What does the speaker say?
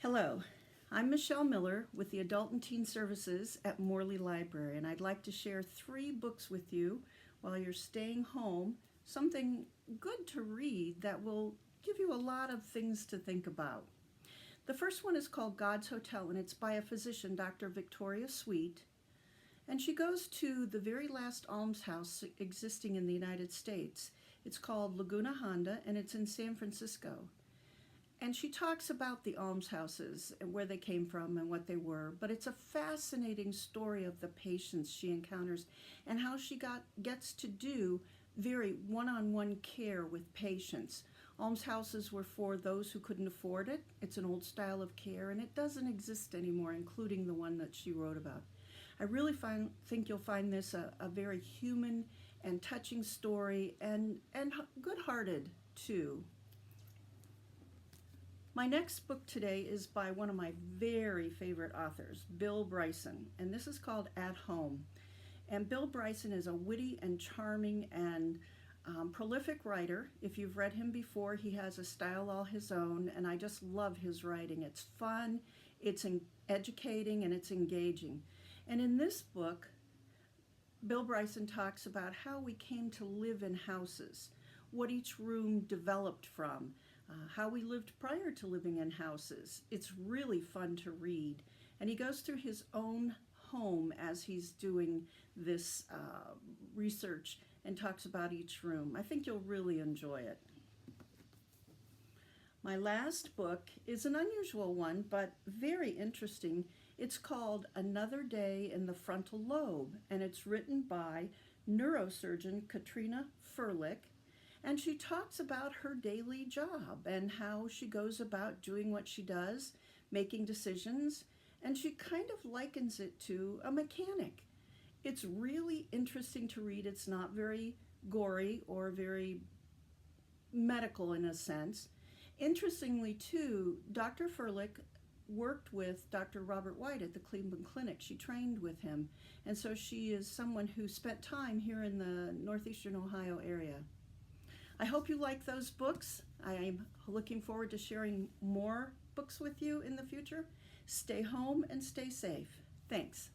Hello, I'm Michele Miller with the Adult and Teen Services at Morley Library, and I'd like to share 3 books with you while you're staying home, something good to read that will give you a lot of things to think about. The first one is called God's Hotel, and it's by a physician, Dr. Victoria Sweet, and she goes to the very last almshouse existing in the United States. It's called Laguna Honda, and it's in San Francisco. And she talks about the almshouses and where they came from and what they were, but it's a fascinating story of the patients she encounters and how she gets to do very one-on-one care with patients. Almshouses were for those who couldn't afford it. It's an old style of care, and it doesn't exist anymore, including the one that she wrote about. I really think you'll find this a very human and touching story and good-hearted, too. My next book today is by one of my very favorite authors, Bill Bryson, and this is called At Home. And Bill Bryson is a witty and charming and prolific writer. If you've read him before, he has a style all his own, and I just love his writing. It's fun, it's educating, and it's engaging. And in this book, Bill Bryson talks about how we came to live in houses, what each room developed from, how we lived prior to living in houses. It's really fun to read. And he goes through his own home as he's doing this research and talks about each room. I think you'll really enjoy it. My last book is an unusual one, but very interesting. It's called Another Day in the Frontal Lobe, and it's written by neurosurgeon Katrina Furlick. And she talks about her daily job and how she goes about doing what she does, making decisions, and she kind of likens it to a mechanic. It's really interesting to read. It's not very gory or very medical in a sense. Interestingly, too, Dr. Furlick worked with Dr. Robert White at the Cleveland Clinic. She trained with him, and so she is someone who spent time here in the northeastern Ohio area. I hope you like those books. I am looking forward to sharing more books with you in the future. Stay home and stay safe. Thanks.